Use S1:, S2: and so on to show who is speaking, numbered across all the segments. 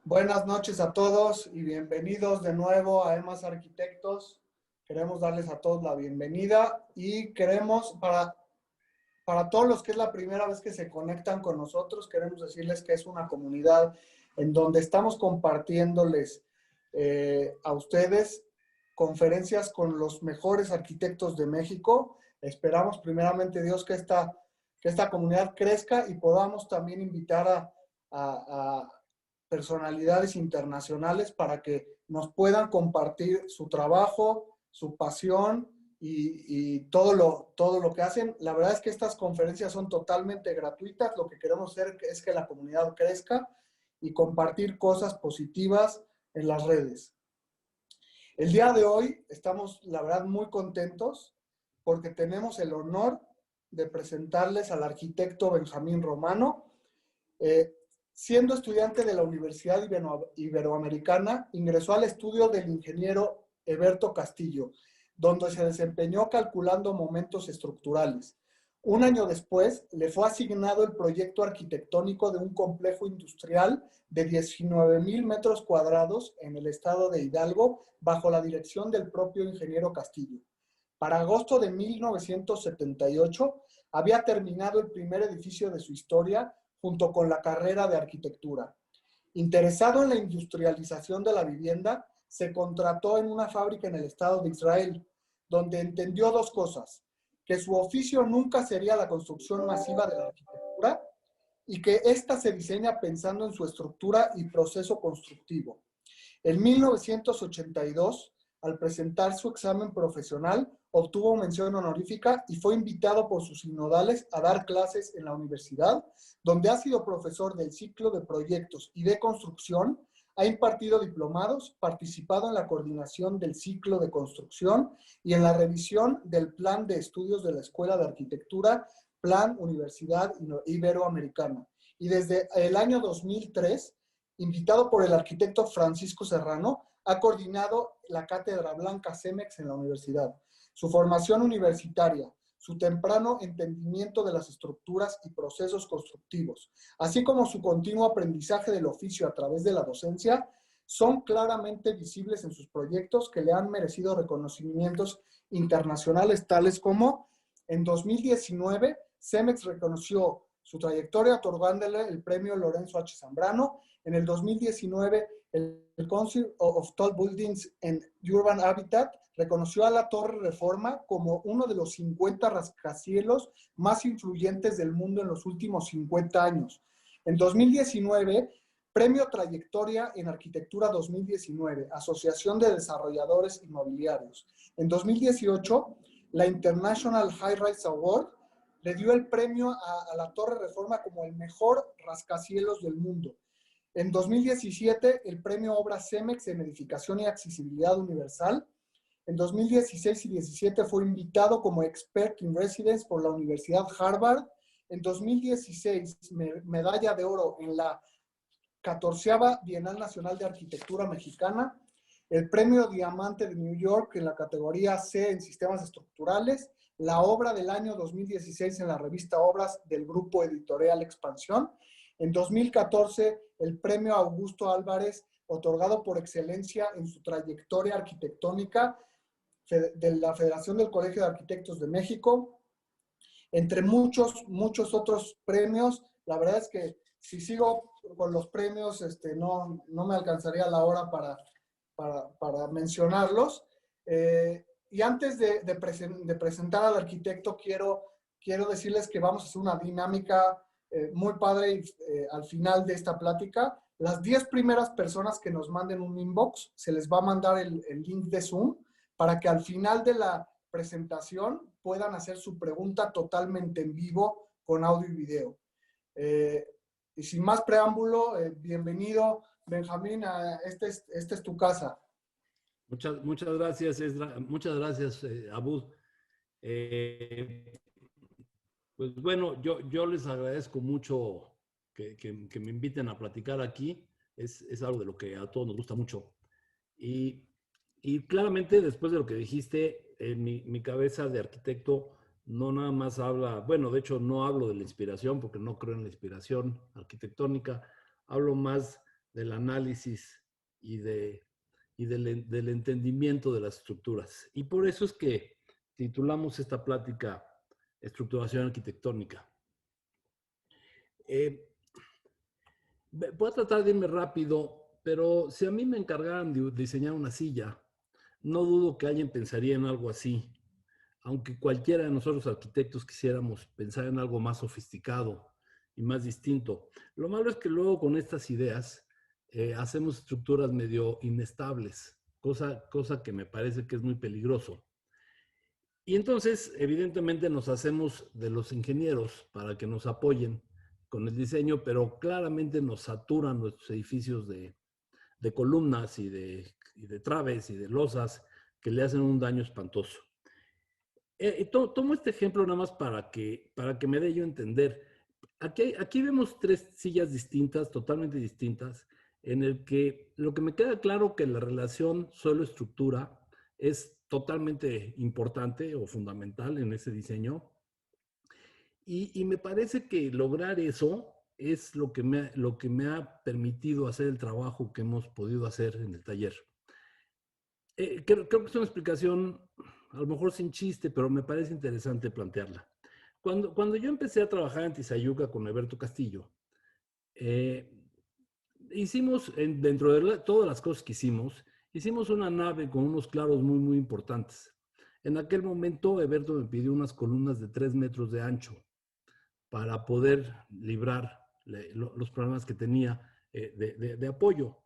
S1: Buenas noches a todos y bienvenidos de nuevo a EMAS Arquitectos. Queremos darles a todos la bienvenida y queremos, para todos los que es la primera vez que se conectan con nosotros, queremos decirles que es una comunidad en donde estamos compartiéndoles a ustedes conferencias con los mejores arquitectos de México. Esperamos primeramente Dios que esta comunidad crezca y podamos también invitar a personalidades internacionales para que nos puedan compartir su trabajo, su pasión y todo lo que hacen. La verdad es que estas conferencias son totalmente gratuitas. Lo que queremos hacer es que la comunidad crezca y compartir cosas positivas en las redes. El día de hoy estamos, la verdad, muy contentos porque tenemos el honor de presentarles al arquitecto Benjamín Romano. Siendo estudiante de la Universidad Iberoamericana, ingresó al estudio del ingeniero Eberto Castillo, donde se desempeñó calculando momentos estructurales. Un año después, le fue asignado el proyecto arquitectónico de un complejo industrial de 19,000 metros cuadrados en el estado de Hidalgo, bajo la dirección del propio ingeniero Castillo. Para agosto de 1978, había terminado el primer edificio de su historia, junto con la carrera de arquitectura. Interesado en la industrialización de la vivienda, se contrató en una fábrica en el estado de Israel, donde entendió dos cosas: que su oficio nunca sería la construcción masiva de la arquitectura y que ésta se diseña pensando en su estructura y proceso constructivo. En 1982, al presentar su examen profesional, obtuvo mención honorífica y fue invitado por sus sinodales a dar clases en la universidad, donde ha sido profesor del ciclo de proyectos y de construcción, ha impartido diplomados, participado en la coordinación del ciclo de construcción y en la revisión del plan de estudios de la Escuela de Arquitectura, Plan Universidad Iberoamericana. Y desde el año 2003, invitado por el arquitecto Francisco Serrano, ha coordinado la Cátedra Blanca CEMEX en la universidad. Su formación universitaria, su temprano entendimiento de las estructuras y procesos constructivos, así como su continuo aprendizaje del oficio a través de la docencia, son claramente visibles en sus proyectos que le han merecido reconocimientos internacionales, tales como en 2019 CEMEX reconoció su trayectoria otorgándole el premio Lorenzo H. Zambrano. En el 2019, el Council of Tall Buildings and Urban Habitat reconoció a la Torre Reforma como uno de los 50 rascacielos más influyentes del mundo en los últimos 50 años. En 2019, Premio Trayectoria en Arquitectura 2019, Asociación de Desarrolladores Inmobiliarios. En 2018, la International High Rise Award le dio el premio a la Torre Reforma como el mejor rascacielos del mundo. En 2017, el premio Obra CEMEX en Edificación y Accesibilidad Universal. En 2016 y 2017 fue invitado como Expert in Residence por la Universidad Harvard. En 2016, medalla de oro en la 14ª Bienal Nacional de Arquitectura Mexicana. El premio Diamante de New York en la categoría C en Sistemas Estructurales. La obra del año 2016 en la revista Obras del Grupo Editorial Expansión. En 2014, el premio Augusto Álvarez, otorgado por excelencia en su trayectoria arquitectónica de la Federación del Colegio de Arquitectos de México, entre muchos otros premios. La verdad es que si sigo con los premios, no me alcanzaría la hora para mencionarlos. Y antes de presentar al arquitecto, quiero decirles que vamos a hacer una dinámica muy padre al final de esta plática. Las 10 primeras personas que nos manden un inbox, se les va a mandar el link de Zoom para que al final de la presentación puedan hacer su pregunta totalmente en vivo con audio y video. Y sin más preámbulo, bienvenido, Benjamín, esta es tu casa.
S2: Muchas gracias, Esdra. Muchas gracias, Abud. Pues bueno, yo les agradezco mucho que me inviten a platicar aquí. Es algo de lo que a todos nos gusta mucho. Y claramente, después de lo que dijiste, mi cabeza de arquitecto no nada más habla, bueno, de hecho no hablo de la inspiración porque no creo en la inspiración arquitectónica, hablo más del análisis y, del entendimiento de las estructuras. Y por eso es que titulamos esta plática Estructuración Arquitectónica. Voy a tratar de irme rápido, pero si a mí me encargaran de diseñar una silla, no dudo que alguien pensaría en algo así, aunque cualquiera de nosotros arquitectos quisiéramos pensar en algo más sofisticado y más distinto. Lo malo es que luego con estas ideas hacemos estructuras medio inestables, cosa que me parece que es muy peligroso. Y entonces, evidentemente, nos hacemos de los ingenieros para que nos apoyen con el diseño, pero claramente nos saturan nuestros edificios de columnas y de traves y de losas que le hacen un daño espantoso. Tomo este ejemplo nada más para que me dé yo a entender. Aquí vemos tres sillas distintas, totalmente distintas, en el que lo que me queda claro que la relación suelo-estructura es totalmente importante o fundamental en ese diseño. Y me parece que lograr eso es lo que me ha permitido hacer el trabajo que hemos podido hacer en el taller. Creo que es una explicación, a lo mejor sin chiste, pero me parece interesante plantearla. Cuando yo empecé a trabajar en Tizayuca con Alberto Castillo, hicimos, dentro de todas las cosas que hicimos una nave con unos claros muy, muy importantes. En aquel momento, Alberto me pidió unas columnas de 3 metros de ancho para poder librar los problemas que tenía de apoyo.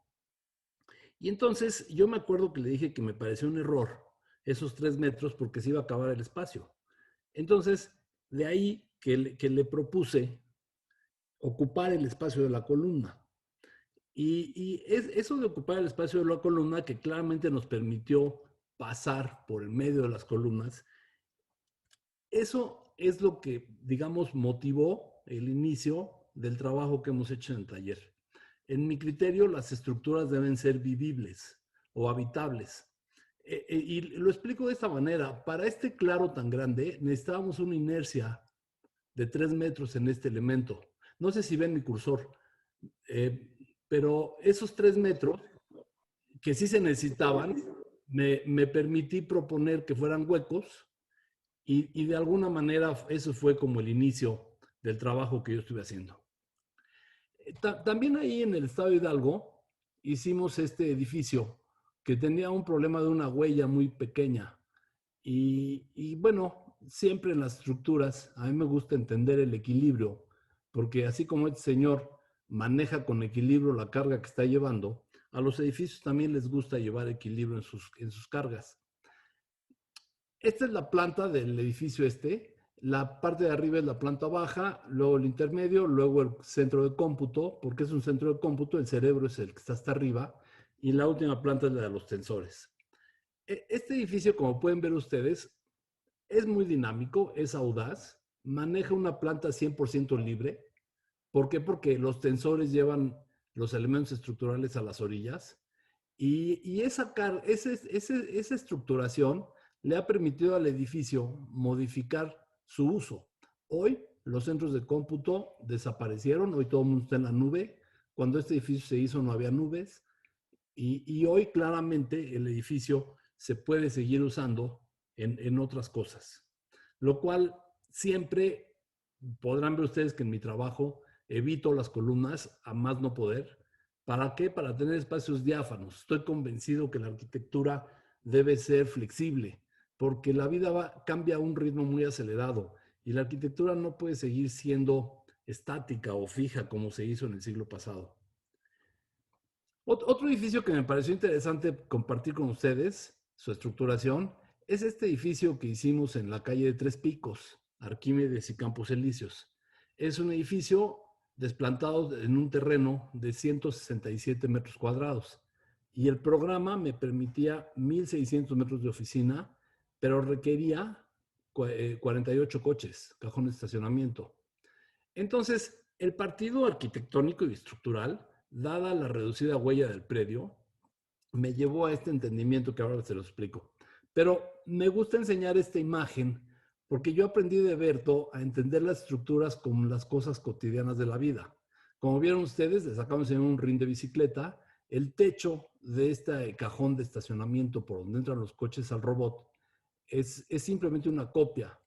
S2: Y entonces yo me acuerdo que le dije que me pareció un error esos 3 metros porque se iba a acabar el espacio. Entonces, de ahí que le propuse ocupar el espacio de la columna. Y es eso de ocupar el espacio de la columna que claramente nos permitió pasar por el medio de las columnas. Eso es lo que, digamos, motivó el inicio del trabajo que hemos hecho en el taller. En mi criterio, las estructuras deben ser vivibles o habitables. Y lo explico de esta manera. Para este claro tan grande, necesitábamos una inercia de 3 metros en este elemento. No sé si ven mi cursor, pero esos 3 metros que sí se necesitaban, me permití proponer que fueran huecos y de alguna manera eso fue como el inicio del trabajo que yo estuve haciendo. También ahí en el estado de Hidalgo hicimos este edificio que tenía un problema de una huella muy pequeña. Y bueno, siempre en las estructuras a mí me gusta entender el equilibrio, porque así como este señor maneja con equilibrio la carga que está llevando, a los edificios también les gusta llevar equilibrio en sus cargas. Esta es la planta del edificio este. La parte de arriba es la planta baja, luego el intermedio, luego el centro de cómputo, porque es un centro de cómputo, el cerebro es el que está hasta arriba, y la última planta es la de los tensores. Este edificio, como pueden ver ustedes, es muy dinámico, es audaz, maneja una planta 100% libre. ¿Por qué? Porque los tensores llevan los elementos estructurales a las orillas y esa estructuración le ha permitido al edificio modificar su uso. Hoy los centros de cómputo desaparecieron, hoy todo el mundo está en la nube. Cuando este edificio se hizo no había nubes y hoy claramente el edificio se puede seguir usando en otras cosas. Lo cual siempre podrán ver ustedes que en mi trabajo evito las columnas a más no poder. ¿Para qué? Para tener espacios diáfanos. Estoy convencido que la arquitectura debe ser flexible, porque la vida cambia a un ritmo muy acelerado y la arquitectura no puede seguir siendo estática o fija como se hizo en el siglo pasado. Otro edificio que me pareció interesante compartir con ustedes, su estructuración, es este edificio que hicimos en la calle de Tres Picos, Arquímedes y Campos Elíseos. Es un edificio desplantado en un terreno de 167 metros cuadrados y el programa me permitía 1,600 metros de oficina, pero requería 48 coches, cajones de estacionamiento. Entonces, el partido arquitectónico y estructural, dada la reducida huella del predio, me llevó a este entendimiento que ahora se lo explico. Pero me gusta enseñar esta imagen porque yo aprendí de Berto a entender las estructuras como las cosas cotidianas de la vida. Como vieron ustedes, les sacamos en un ring de bicicleta. El techo de este cajón de estacionamiento por donde entran los coches al robot es simplemente una copia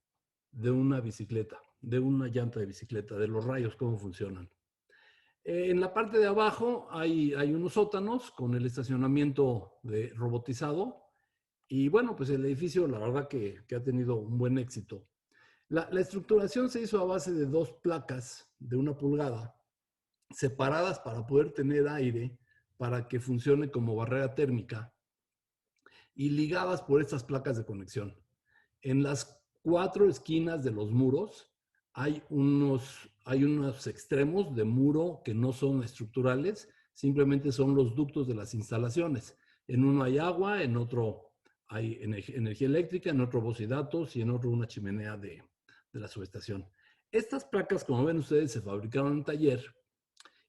S2: de una bicicleta, de una llanta de bicicleta, de los rayos, cómo funcionan. En la parte de abajo hay unos sótanos con el estacionamiento robotizado. Y bueno, pues el edificio, la verdad que ha tenido un buen éxito. La estructuración se hizo a base de 2 placas de 1 pulgada, separadas para poder tener aire, para que funcione como barrera térmica, y ligadas por estas placas de conexión. En las 4 esquinas de los muros hay unos extremos de muro que no son estructurales, simplemente son los ductos de las instalaciones. En uno hay agua, en otro hay energía eléctrica, en otro voz y datos y en otro una chimenea de la subestación. Estas placas, como ven ustedes, se fabricaron en taller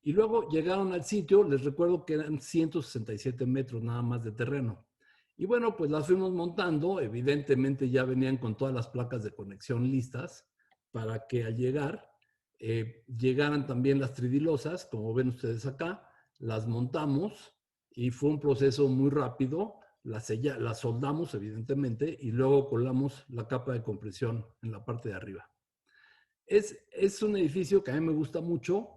S2: y luego llegaron al sitio. Les recuerdo que eran 167 metros nada más de terreno. Y bueno, pues las fuimos montando. Evidentemente ya venían con todas las placas de conexión listas para que al llegar llegaran también las tridilosas, como ven ustedes acá. Las montamos y fue un proceso muy rápido. Las soldamos evidentemente y luego colamos la capa de compresión en la parte de arriba. Es un edificio que a mí me gusta mucho.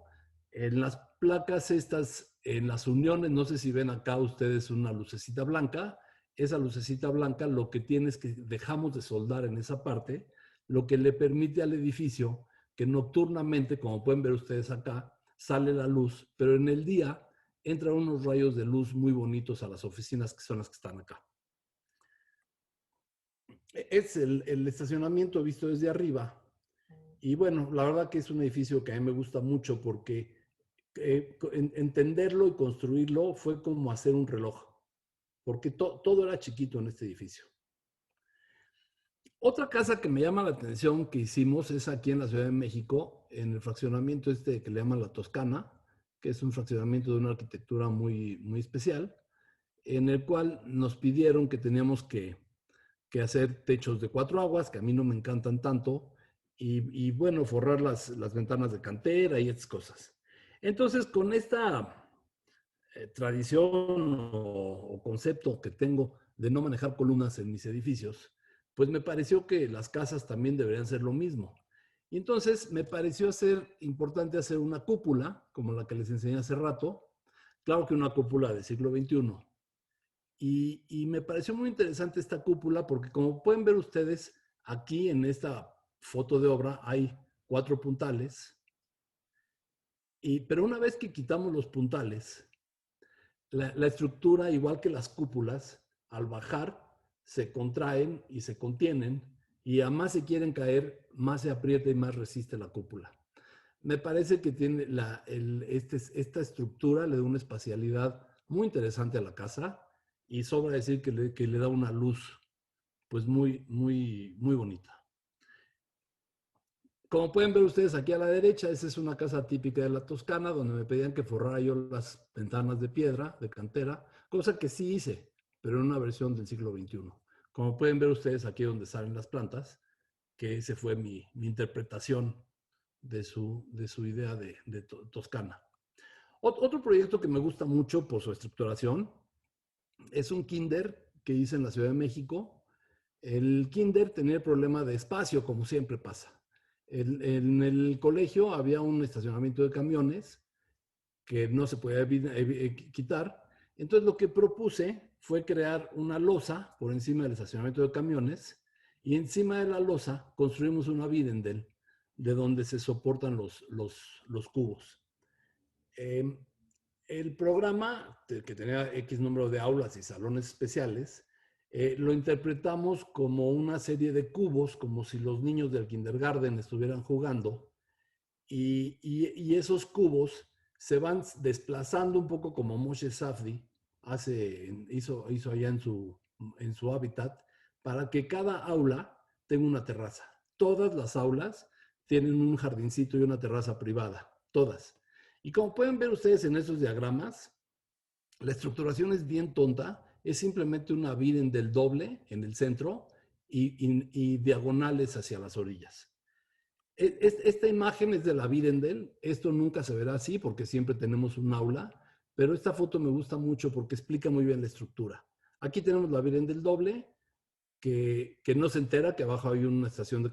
S2: En las placas estas, en las uniones, no sé si ven acá ustedes una lucecita blanca. Esa lucecita blanca lo que tiene es que dejamos de soldar en esa parte, lo que le permite al edificio que nocturnamente, como pueden ver ustedes acá, sale la luz, pero en el día entran unos rayos de luz muy bonitos a las oficinas que son las que están acá. Es el estacionamiento visto desde arriba. Y bueno, la verdad que es un edificio que a mí me gusta mucho porque entenderlo y construirlo fue como hacer un reloj, porque todo era chiquito en este edificio. Otra casa que me llama la atención que hicimos es aquí en la Ciudad de México, en el fraccionamiento que le llaman La Toscana, que es un fraccionamiento de una arquitectura muy, muy especial, en el cual nos pidieron que teníamos que hacer techos de 4 aguas, que a mí no me encantan tanto, y bueno, forrar las ventanas de cantera y estas cosas. Entonces, con esta tradición o concepto que tengo de no manejar columnas en mis edificios, pues me pareció que las casas también deberían ser lo mismo. Y entonces me pareció importante hacer una cúpula, como la que les enseñé hace rato, claro que una cúpula del siglo XXI. Y me pareció muy interesante esta cúpula porque, como pueden ver ustedes, aquí en esta foto de obra hay 4 puntales, pero una vez que quitamos los puntales, la estructura, igual que las cúpulas, al bajar se contraen y se contienen, y a más se quieren caer, más se aprieta y más resiste la cúpula. Me parece que tiene esta estructura le da una espacialidad muy interesante a la casa, y sobra decir que le da una luz pues muy, muy, muy bonita. Como pueden ver ustedes aquí a la derecha, esa es una casa típica de la Toscana, donde me pedían que forrara yo las ventanas de piedra, de cantera, cosa que sí hice, pero en una versión del siglo XXI. Como pueden ver ustedes aquí donde salen las plantas, que ese fue mi interpretación de su idea de Toscana. Otro proyecto que me gusta mucho por su estructuración es un kinder que hice en la Ciudad de México. El kinder tenía el problema de espacio, como siempre pasa. En el colegio había un estacionamiento de camiones que no se podía quitar. Entonces lo que propuse fue crear una losa por encima del estacionamiento de camiones, y encima de la losa construimos una videndel de donde se soportan los cubos. El programa, que tenía X número de aulas y salones especiales, lo interpretamos como una serie de cubos, como si los niños del kindergarten estuvieran jugando, y esos cubos se van desplazando un poco como Moshe Safdie hizo allá en su hábitat, para que cada aula tenga una terraza. Todas las aulas tienen un jardincito y una terraza privada, todas. Y como pueden ver ustedes en estos diagramas, la estructuración es bien tonta, es simplemente una viren del doble en el centro y diagonales hacia las orillas. Esta imagen es de la Virendel. Esto nunca se verá así porque siempre tenemos un aula, pero esta foto me gusta mucho porque explica muy bien la estructura. Aquí tenemos la Virendel doble, que no se entera que abajo hay una estación de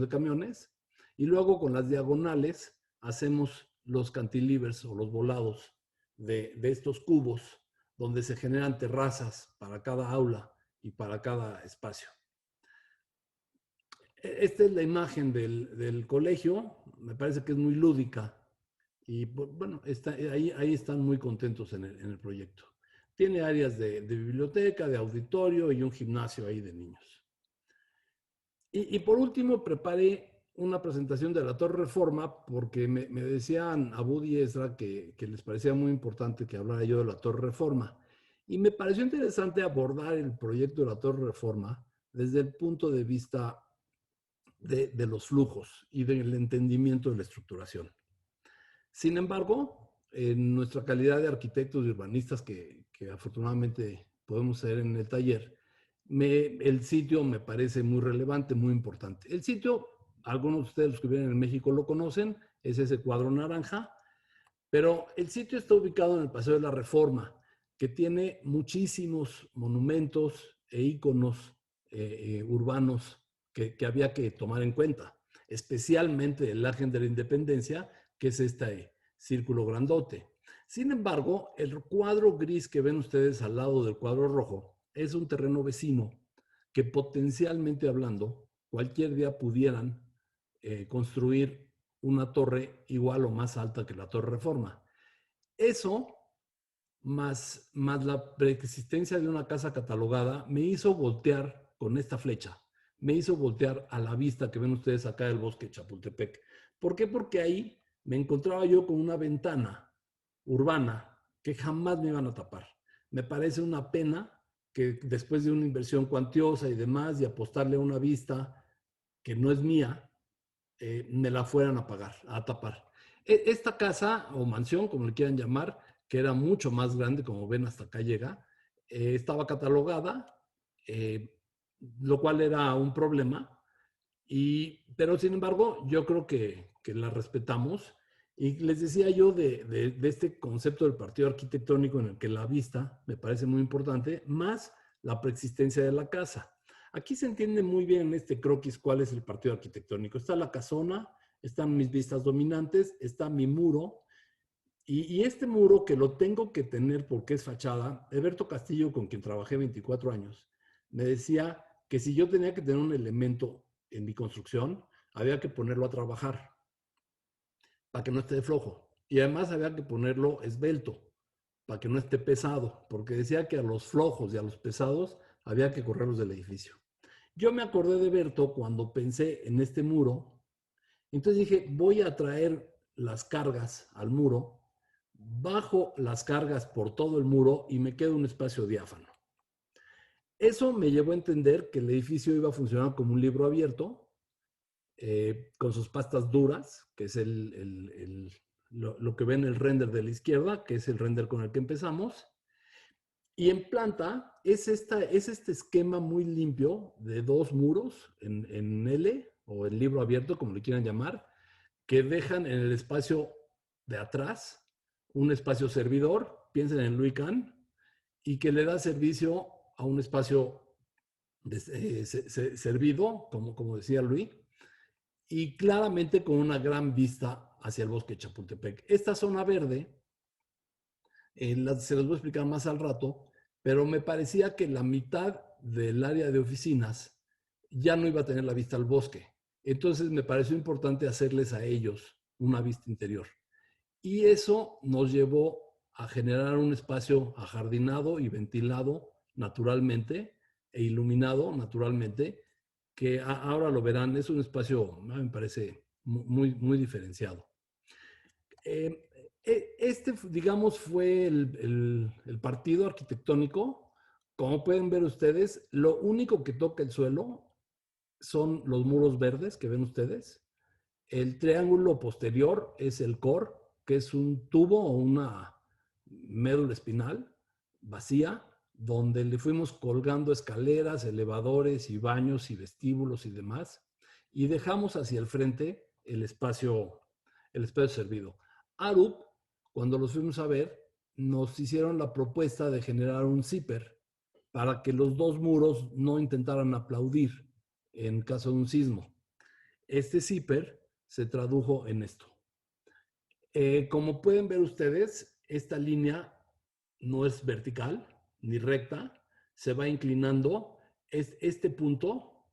S2: camiones, y luego con las diagonales hacemos los cantilevers o los volados de estos cubos, donde se generan terrazas para cada aula y para cada espacio. Esta es la imagen del colegio, me parece que es muy lúdica y bueno, ahí están muy contentos en el proyecto. Tiene áreas de biblioteca, de auditorio y un gimnasio ahí de niños. Y por último, preparé una presentación de la Torre Reforma porque me decían Abud y Ezra que les parecía muy importante que hablara yo de la Torre Reforma. Y me pareció interesante abordar el proyecto de la Torre Reforma desde el punto de vista de los flujos y del entendimiento de la estructuración. Sin embargo, en nuestra calidad de arquitectos y urbanistas que afortunadamente podemos ser en el taller, el sitio me parece muy relevante, muy importante. El sitio, algunos de ustedes los que viven en México lo conocen, es ese cuadro naranja, pero el sitio está ubicado en el Paseo de la Reforma, que tiene muchísimos monumentos e íconos urbanos que había que tomar en cuenta, especialmente el Ángel de la Independencia, que es este círculo grandote. Sin embargo, el cuadro gris que ven ustedes al lado del cuadro rojo es un terreno vecino que potencialmente hablando, cualquier día pudieran construir una torre igual o más alta que la Torre Reforma. Eso, más la preexistencia de una casa catalogada, me hizo voltear con esta flecha, me hizo voltear a la vista que ven ustedes acá del bosque de Chapultepec. ¿Por qué? Porque ahí me encontraba yo con una ventana urbana que jamás me iban a tapar. Me parece una pena que después de una inversión cuantiosa y demás, y apostarle a una vista que no es mía, me la fueran a pagar, a tapar. Esta casa o mansión, como le quieran llamar, que era mucho más grande, como ven hasta acá llega, estaba catalogada, eh, lo cual era un problema, pero sin embargo yo creo que la respetamos. Y les decía yo de este concepto del partido arquitectónico en el que la vista me parece muy importante, más la preexistencia de la casa. Aquí se entiende muy bien en este croquis cuál es el partido arquitectónico. Está la casona, están mis vistas dominantes, está mi muro, y este muro que lo tengo que tener porque es fachada, Alberto Castillo, con quien trabajé 24 años, me decía que si yo tenía que tener un elemento en mi construcción, había que ponerlo a trabajar para que no esté flojo. Y además había que ponerlo esbelto para que no esté pesado, porque decía que a los flojos y a los pesados había que correrlos del edificio. Yo me acordé de Berto cuando pensé en este muro, entonces dije, voy a traer las cargas al muro, bajo las cargas por todo el muro y me queda un espacio diáfano. Eso me llevó a entender que el edificio iba a funcionar como un libro abierto, con sus pastas duras, que es lo que ven en el render de la izquierda, que es el render con el que empezamos. Y en planta es este esquema muy limpio de dos muros en L, o el libro abierto, como le quieran llamar, que dejan en el espacio de atrás un espacio servidor, piensen en Louis Kahn, y que le da servicio a un espacio servido, como decía Luis, y claramente con una gran vista hacia el bosque de Chapultepec. Esta zona verde, se los voy a explicar más al rato, pero me parecía que la mitad del área de oficinas ya no iba a tener la vista al bosque. Entonces me pareció importante hacerles a ellos una vista interior. Y eso nos llevó a generar un espacio ajardinado y ventilado naturalmente e iluminado naturalmente, que ahora lo verán, es un espacio, me parece, muy, muy diferenciado. Este, digamos, fue el partido arquitectónico. Como pueden ver ustedes, lo único que toca el suelo son los muros verdes que ven ustedes. El triángulo posterior es el core, que es un tubo o una médula espinal vacía, donde le fuimos colgando escaleras, elevadores y baños y vestíbulos y demás. y dejamos hacia el frente el espacio servido. Arup, cuando los fuimos a ver, nos hicieron la propuesta de generar un zipper para que los dos muros no intentaran aplaudir en caso de un sismo. Este zipper se tradujo en esto. Como pueden ver ustedes, esta línea no es vertical ni recta, se va inclinando. Este punto,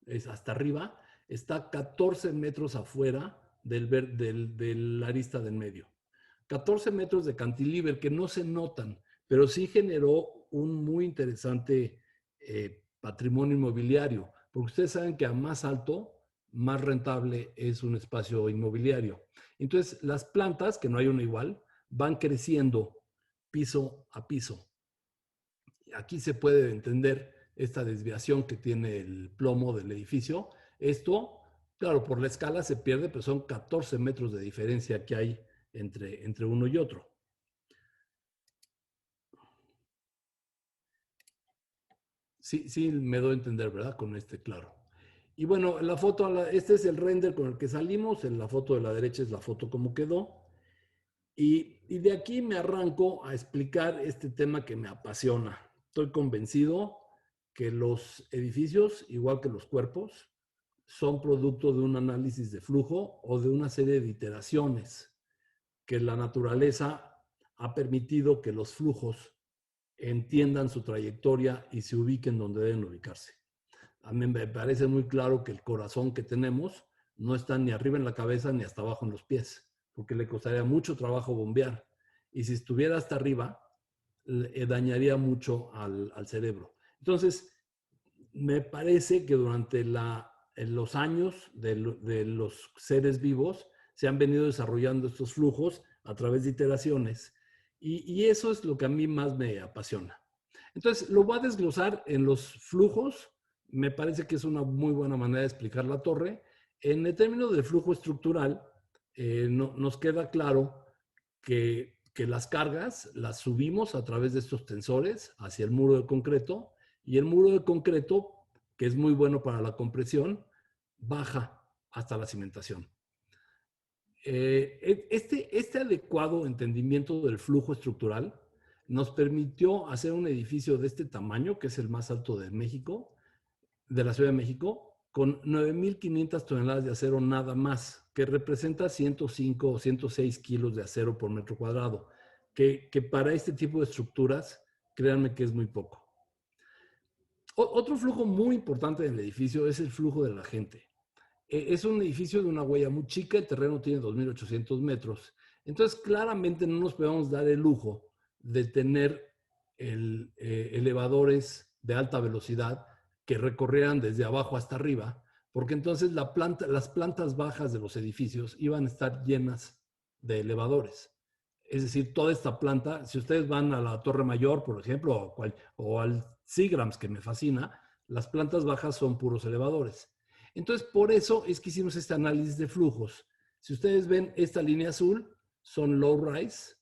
S2: es hasta arriba, está 14 metros afuera del arista del medio. 14 metros de cantilever que no se notan, pero sí generó un muy interesante patrimonio inmobiliario, porque ustedes saben que a más alto, más rentable es un espacio inmobiliario. Entonces, las plantas, que no hay una igual, van creciendo piso a piso. Aquí se puede entender esta desviación que tiene el plomo del edificio. Esto, claro, por la escala se pierde, pero son 14 metros de diferencia que hay entre uno y otro. Sí, me doy a entender, ¿verdad? Con este, claro. Y bueno, la foto, este es el render con el que salimos, en la foto de la derecha es la foto como quedó. Y de aquí me arranco a explicar este tema que me apasiona. Estoy convencido que los edificios, igual que los cuerpos, son producto de un análisis de flujo o de una serie de iteraciones que la naturaleza ha permitido que los flujos entiendan su trayectoria y se ubiquen donde deben ubicarse. A mí me parece muy claro que el corazón que tenemos no está ni arriba en la cabeza ni hasta abajo en los pies, porque le costaría mucho trabajo bombear. Y si estuviera hasta arriba, dañaría mucho al cerebro. Entonces, me parece que durante los años de los seres vivos se han venido desarrollando estos flujos a través de iteraciones y eso es lo que a mí más me apasiona. Entonces, lo voy a desglosar en los flujos. Me parece que es una muy buena manera de explicar la torre. En el término del flujo estructural, nos queda claro que las cargas las subimos a través de estos tensores hacia el muro de concreto y el muro de concreto, que es muy bueno para la compresión, baja hasta la cimentación. Este adecuado entendimiento del flujo estructural nos permitió hacer un edificio de este tamaño, que es el más alto de México, de la Ciudad de México, con 9.500 toneladas de acero nada más, que representa 105 o 106 kilos de acero por metro cuadrado, que para este tipo de estructuras, créanme que es muy poco. Otro flujo muy importante del edificio es el flujo de la gente. Es un edificio de una huella muy chica, el terreno tiene 2.800 metros. Entonces, claramente no nos podemos dar el lujo de tener elevadores de alta velocidad que recorrieran desde abajo hasta arriba, porque entonces las plantas bajas de los edificios iban a estar llenas de elevadores. Es decir, toda esta planta, si ustedes van a la Torre Mayor, por ejemplo, o al Seagrams, que me fascina, las plantas bajas son puros elevadores. Entonces, por eso es que hicimos este análisis de flujos. Si ustedes ven esta línea azul, son low rise,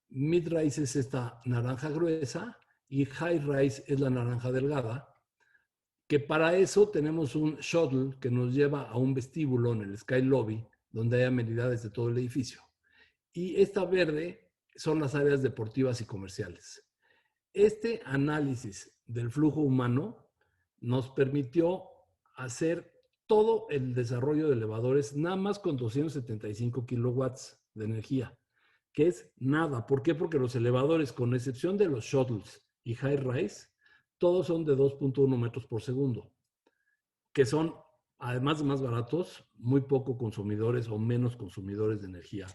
S2: mid rise es esta naranja gruesa y high rise es la naranja delgada, que para eso tenemos un shuttle que nos lleva a un vestíbulo en el Sky Lobby, donde hay amenidades de todo el edificio. Y esta verde son las áreas deportivas y comerciales. Este análisis del flujo humano nos permitió hacer todo el desarrollo de elevadores nada más con 275 kilowatts de energía, que es nada. ¿Por qué? Porque los elevadores, con excepción de los shuttles y high rise, todos son de 2.1 metros por segundo, que son, además de más baratos, muy poco consumidores o menos consumidores de energía.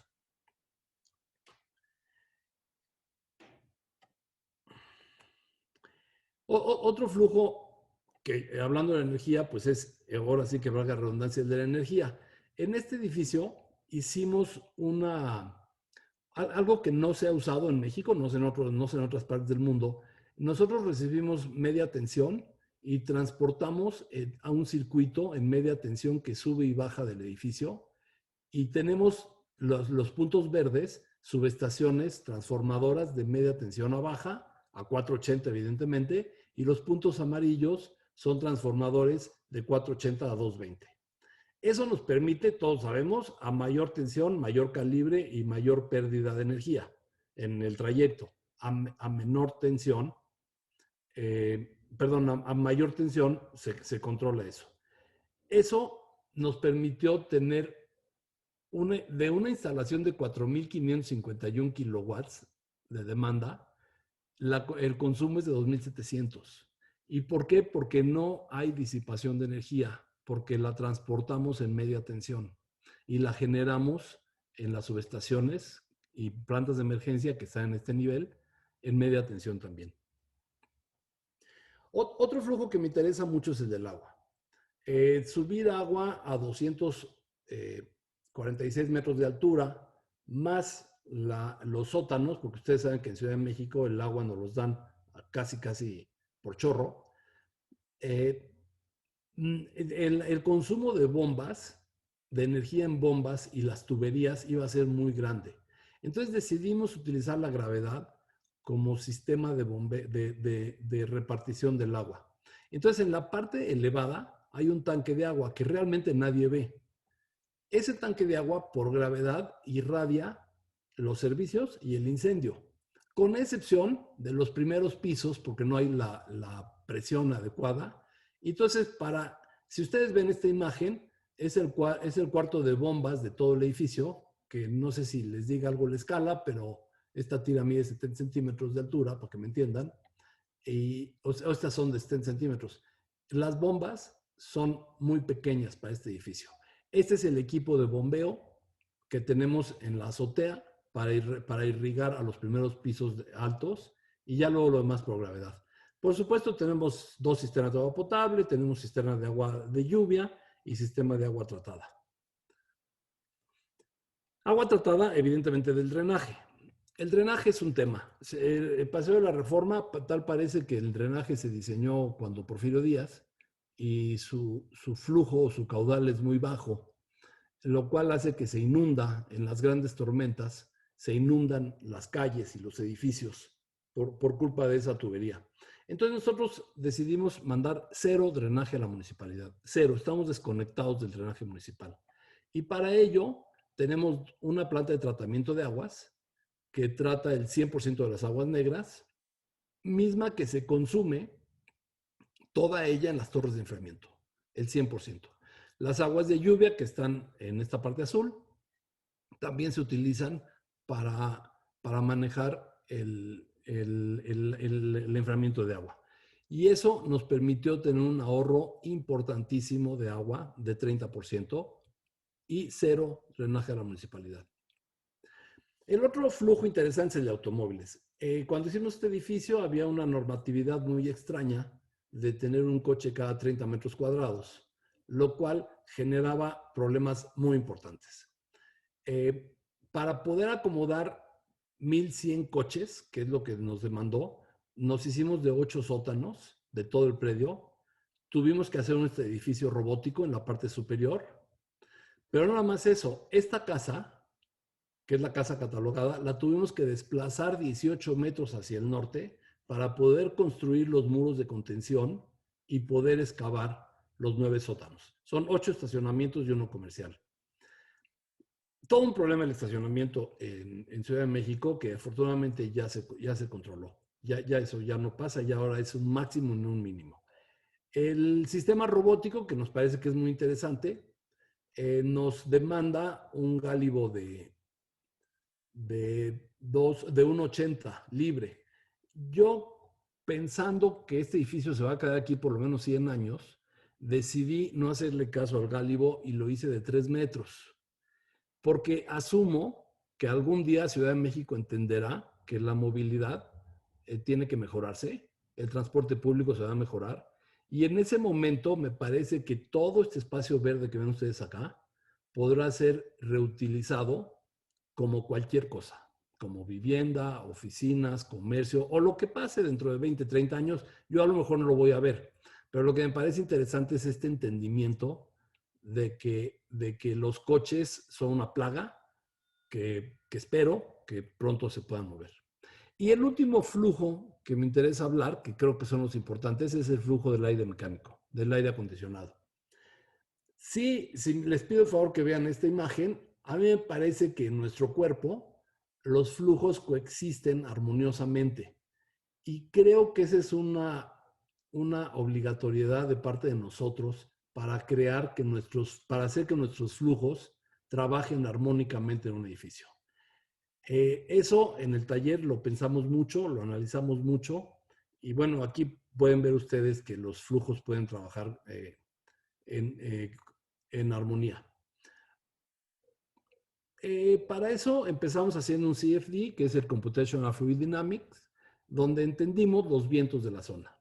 S2: Otro flujo que, hablando de energía, pues es, ahora sí que valga la redundancia, el de la energía. En este edificio hicimos algo que no se ha usado en México, no sé en otras partes del mundo. Nosotros recibimos media tensión y transportamos a un circuito en media tensión que sube y baja del edificio y tenemos los puntos verdes, subestaciones transformadoras de media tensión a baja, a 480 evidentemente, y los puntos amarillos son transformadores de 480 a 220. Eso nos permite, todos sabemos, a mayor tensión, mayor calibre y mayor pérdida de energía en el trayecto. A menor tensión, perdón, a mayor tensión se controla eso. Eso nos permitió tener de una instalación de 4.551 kilowatts de demanda, el consumo es de 2.700. ¿Y por qué? Porque no hay disipación de energía, porque la transportamos en media tensión y la generamos en las subestaciones y plantas de emergencia que están en este nivel, en media tensión también. Otro flujo que me interesa mucho es el del agua. Subir agua a 246 metros de altura, más los sótanos, porque ustedes saben que en Ciudad de México el agua nos los dan casi por chorro. El consumo de bombas, de energía en bombas y las tuberías iba a ser muy grande. Entonces decidimos utilizar la gravedad como sistema de repartición del agua. Entonces en la parte elevada hay un tanque de agua que realmente nadie ve. Ese tanque de agua por gravedad irradia los servicios y el incendio, con excepción de los primeros pisos porque no hay la presión adecuada. Entonces, si ustedes ven esta imagen, es el cuarto de bombas de todo el edificio, que no sé si les diga algo la escala, pero esta tira mide 70 centímetros de altura, para que me entiendan, o estas son de 70 centímetros. Las bombas son muy pequeñas para este edificio. Este es el equipo de bombeo que tenemos en la azotea para irrigar a los primeros pisos altos y ya luego lo demás por gravedad. Por supuesto, tenemos 2 cisternas de agua potable, tenemos cisternas de agua de lluvia y sistema de agua tratada. Agua tratada, evidentemente, del drenaje. El drenaje es un tema. El Paseo de la Reforma, tal parece que el drenaje se diseñó cuando Porfirio Díaz y su flujo o su caudal es muy bajo, lo cual hace que se inunda en las grandes tormentas, se inundan las calles y los edificios por culpa de esa tubería. Entonces nosotros decidimos mandar 0 drenaje a la municipalidad. 0, estamos desconectados del drenaje municipal. Y para ello tenemos una planta de tratamiento de aguas que trata el 100% de las aguas negras, misma que se consume toda ella en las torres de enfriamiento, el 100%. Las aguas de lluvia que están en esta parte azul también se utilizan para manejar el enfriamiento de agua. Y eso nos permitió tener un ahorro importantísimo de agua de 30% y 0 drenaje a la municipalidad. El otro flujo interesante es el de automóviles. Cuando hicimos este edificio había una normatividad muy extraña de tener un coche cada 30 metros cuadrados, lo cual generaba problemas muy importantes. Para poder acomodar 1,100 coches, que es lo que nos demandó, nos hicimos de 8 sótanos de todo el predio. Tuvimos que hacer un edificio robótico en la parte superior. Pero no nada más eso, esta casa, que es la casa catalogada, la tuvimos que desplazar 18 metros hacia el norte para poder construir los muros de contención y poder excavar los 9 sótanos. Son 8 estacionamientos y 1 comercial. Todo un problema el estacionamiento en Ciudad de México que afortunadamente ya se controló. Ya eso ya no pasa, ya ahora es un máximo, no un mínimo. El sistema robótico, que nos parece que es muy interesante, nos demanda un gálibo de 1,80 libre. Yo, pensando que este edificio se va a quedar aquí por lo menos 100 años, decidí no hacerle caso al gálibo y lo hice de 3 metros. Porque asumo que algún día Ciudad de México entenderá que la movilidad tiene que mejorarse, el transporte público se va a mejorar, y en ese momento me parece que todo este espacio verde que ven ustedes acá podrá ser reutilizado como cualquier cosa, como vivienda, oficinas, comercio, o lo que pase dentro de 20, 30 años, yo a lo mejor no lo voy a ver, pero lo que me parece interesante es este entendimiento de que los coches son una plaga que espero que pronto se puedan mover. Y el último flujo que me interesa hablar, que creo que son los importantes, es el flujo del aire mecánico, del aire acondicionado. Sí, sí, les pido el favor que vean esta imagen. A mí me parece que en nuestro cuerpo los flujos coexisten armoniosamente y creo que esa es una obligatoriedad de parte de nosotros para crear que para hacer que nuestros flujos trabajen armónicamente en un edificio. Eso en el taller lo pensamos mucho, lo analizamos mucho y bueno, aquí pueden ver ustedes que los flujos pueden trabajar en, en armonía. Para eso empezamos haciendo un CFD, que es el Computational Fluid Dynamics, donde entendimos los vientos de la zona.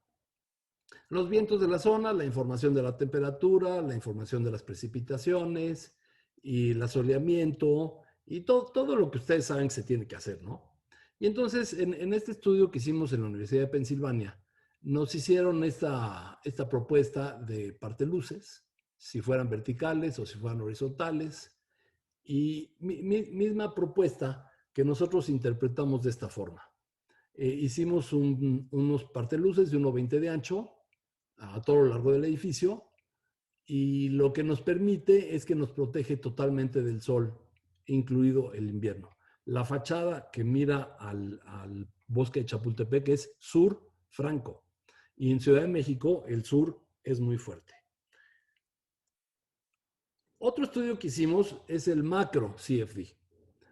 S2: Los vientos de la zona, la información de la temperatura, la información de las precipitaciones y el asoleamiento y todo lo que ustedes saben que se tiene que hacer, ¿no? Y entonces, en este estudio que hicimos en la Universidad de Pensilvania, nos hicieron esta propuesta de parteluces, si fueran verticales o si fueran horizontales, y misma propuesta que nosotros interpretamos de esta forma. Hicimos unos parteluces de 1,20 de ancho a todo lo largo del edificio y lo que nos permite es que nos protege totalmente del sol, incluido el invierno. La fachada que mira al bosque de Chapultepec es sur franco y en Ciudad de México el sur es muy fuerte. Otro estudio que hicimos es el macro CFD.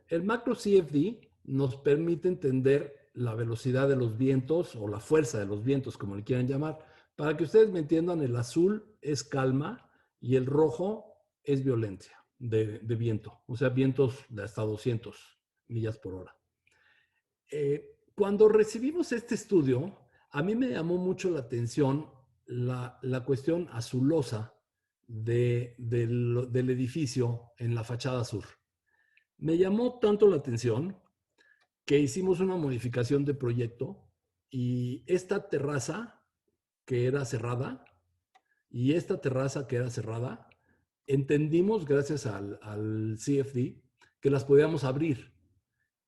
S2: El macro CFD nos permite entender la velocidad de los vientos o la fuerza de los vientos, como le quieran llamar. Para que ustedes me entiendan, el azul es calma y el rojo es violencia de viento, o sea, vientos de hasta 200 millas por hora. Cuando recibimos este estudio, a mí me llamó mucho la atención la cuestión azulosa del edificio en la fachada sur. Me llamó tanto la atención que hicimos una modificación de proyecto y esta terraza que era cerrada y esta terraza que era cerrada, entendimos gracias al CFD que las podíamos abrir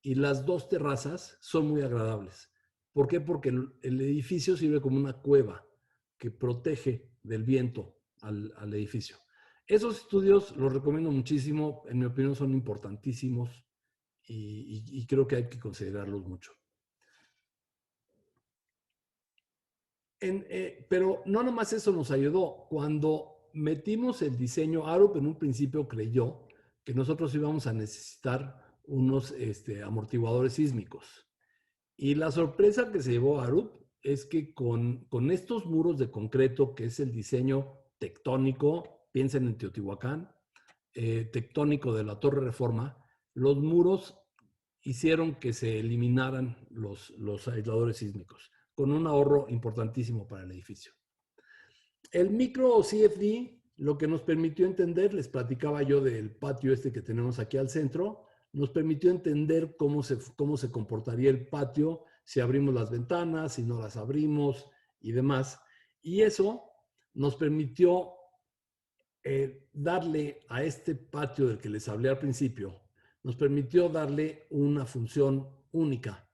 S2: y las dos terrazas son muy agradables. ¿Por qué? Porque el edificio sirve como una cueva que protege del viento al edificio. Esos estudios los recomiendo muchísimo, en mi opinión son importantísimos y creo que hay que considerarlos mucho. Pero no nomás eso nos ayudó. Cuando metimos el diseño, Arup en un principio creyó que nosotros íbamos a necesitar unos amortiguadores sísmicos. Y la sorpresa que se llevó Arup es que con estos muros de concreto, que es el diseño tectónico, piensen en Teotihuacán, tectónico de la Torre Reforma, los muros hicieron que se eliminaran los aisladores sísmicos, con un ahorro importantísimo para el edificio. El micro CFD, lo que nos permitió entender, les platicaba yo del patio este que tenemos aquí al centro, nos permitió entender cómo se comportaría el patio si abrimos las ventanas, si no las abrimos y demás. Y eso nos permitió darle a este patio del que les hablé al principio, nos permitió darle una función única.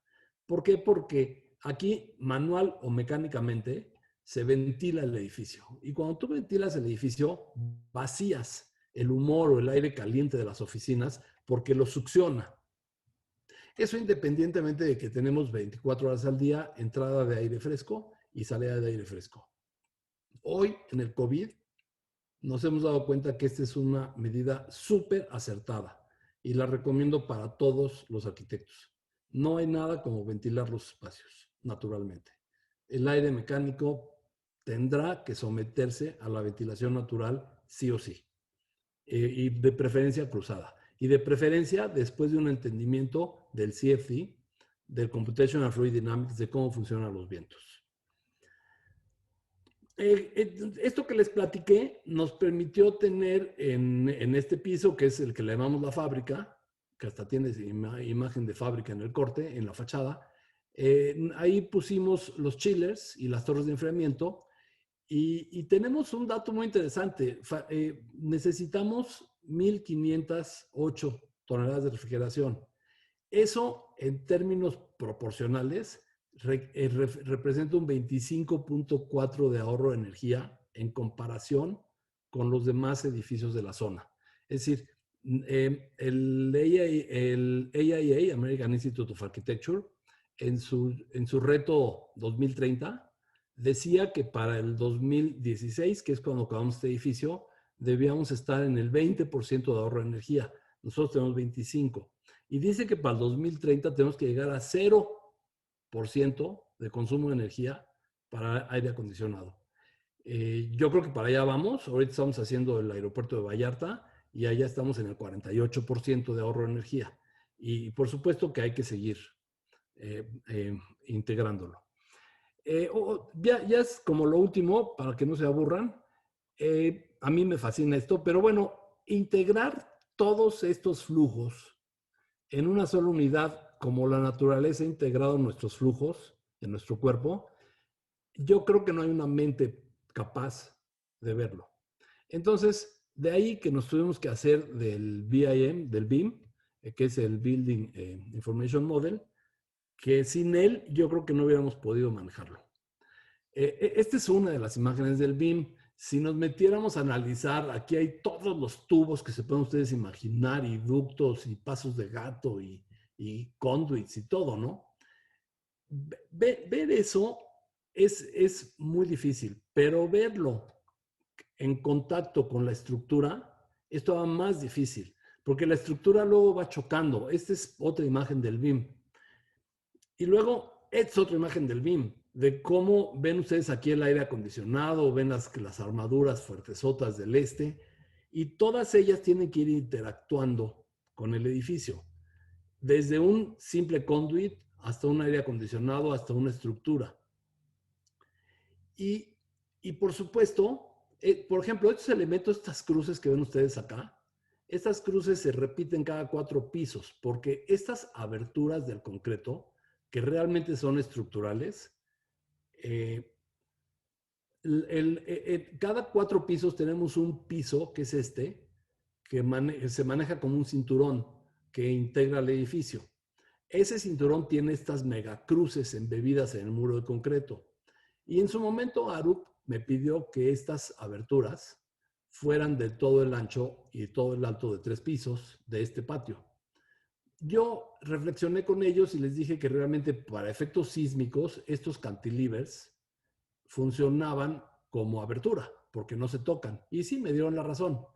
S2: ¿Por qué? Porque aquí, manual o mecánicamente, se ventila el edificio. Y cuando tú ventilas el edificio, vacías el humor o el aire caliente de las oficinas porque lo succiona. Eso independientemente de que tenemos 24 horas al día entrada de aire fresco y salida de aire fresco. Hoy, en el COVID, nos hemos dado cuenta que esta es una medida súper acertada y la recomiendo para todos los arquitectos. No hay nada como ventilar los espacios, naturalmente. El aire mecánico tendrá que someterse a la ventilación natural sí o sí, y de preferencia cruzada. Y de preferencia después de un entendimiento del CFD, del Computational Fluid Dynamics, de cómo funcionan los vientos. Esto que les platiqué nos permitió tener en este piso, que es el que le llamamos la fábrica, que hasta tiene imagen de fábrica en el corte, en la fachada, ahí pusimos los chillers y las torres de enfriamiento y tenemos un dato muy interesante. Necesitamos 1,508 toneladas de refrigeración. Eso, en términos proporcionales, representa un 25.4 de ahorro de energía en comparación con los demás edificios de la zona. Es decir, el AIA, American Institute of Architecture, en su reto 2030, decía que para el 2016, que es cuando acabamos este edificio, debíamos estar en el 20% de ahorro de energía. Nosotros tenemos 25%. Y dice que para el 2030 tenemos que llegar a 0% de consumo de energía para aire acondicionado. Yo creo que para allá vamos. Ahorita estamos haciendo el aeropuerto de Vallarta y allá estamos en el 48% de ahorro de energía. Y por supuesto que hay que seguir integrándolo. Ya es como lo último, para que no se aburran. A mí me fascina esto, pero bueno, integrar todos estos flujos en una sola unidad, como la naturaleza ha integrado nuestros flujos en nuestro cuerpo, yo creo que no hay una mente capaz de verlo. Entonces, de ahí que nos tuvimos que hacer del BIM, del BIM, que es el Building Information Model, que sin él yo creo que no hubiéramos podido manejarlo. Esta es una de las imágenes del BIM. Si nos metiéramos a analizar, aquí hay todos los tubos que se pueden ustedes imaginar, y ductos, y pasos de gato, y conduits, y todo, ¿no? Ver eso es muy difícil, pero verlo en contacto con la estructura es todavía más difícil, porque la estructura luego va chocando. Esta es otra imagen del BIM. Y luego, esta es otra imagen del BIM, de cómo ven ustedes aquí el aire acondicionado, ven las armaduras fuertesotas del este, y todas ellas tienen que ir interactuando con el edificio, desde un simple conduit hasta un aire acondicionado, hasta una estructura. Y por supuesto, por ejemplo, estos elementos, estas cruces que ven ustedes acá, estas cruces se repiten cada 4 pisos, porque estas aberturas del concreto, que realmente son estructurales, cada 4 pisos tenemos un piso, que es este, que se maneja como un cinturón que integra el edificio. Ese cinturón tiene estas megacruces embebidas en el muro de concreto. Y en su momento Arup me pidió que estas aberturas fueran de todo el ancho y todo el alto de 3 pisos de este patio. Yo reflexioné con ellos y les dije que realmente para efectos sísmicos estos cantilevers funcionaban como abertura, porque no se tocan. Y sí, me dieron la razón.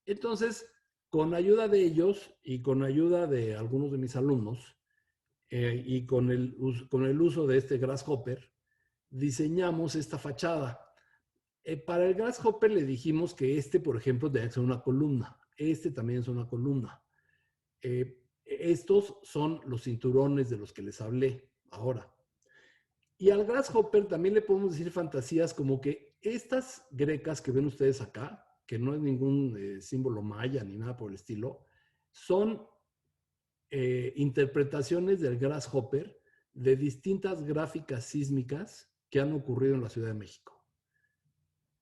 S2: Entonces, con ayuda de ellos y con ayuda de algunos de mis alumnos, y con el uso de este Grasshopper, diseñamos esta fachada. Para el Grasshopper le dijimos que por ejemplo, debe ser una columna. Este también es una columna. Estos son los cinturones de los que les hablé ahora. Y al Grasshopper también le podemos decir fantasías como que estas grecas que ven ustedes acá, que no es ningún símbolo maya ni nada por el estilo, son interpretaciones del Grasshopper de distintas gráficas sísmicas que han ocurrido en la Ciudad de México.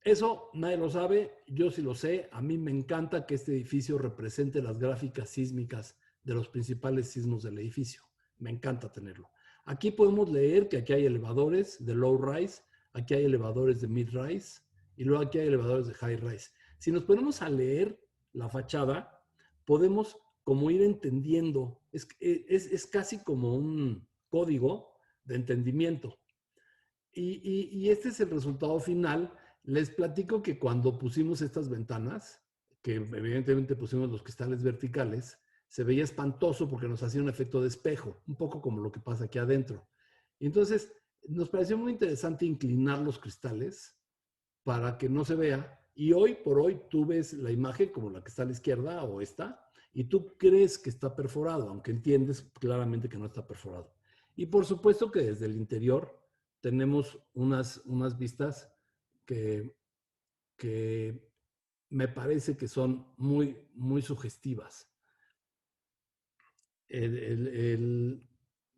S2: Eso nadie lo sabe, yo sí lo sé. A mí me encanta que este edificio represente las gráficas sísmicas de los principales sismos del edificio. Me encanta tenerlo. Aquí podemos leer que aquí hay elevadores de low rise, aquí hay elevadores de mid rise y luego aquí hay elevadores de high rise. Si nos ponemos a leer la fachada, podemos como ir entendiendo. Es casi como un código de entendimiento. Y este es el resultado final. Les platico que cuando pusimos estas ventanas, que evidentemente pusimos los cristales verticales, se veía espantoso porque nos hacía un efecto de espejo, un poco como lo que pasa aquí adentro. Y entonces nos pareció muy interesante inclinar los cristales para que no se vea. Y hoy por hoy tú ves la imagen como la que está a la izquierda o esta, y tú crees que está perforado, aunque entiendes claramente que no está perforado. Y por supuesto que desde el interior tenemos unas vistas que me parece que son muy, muy sugestivas.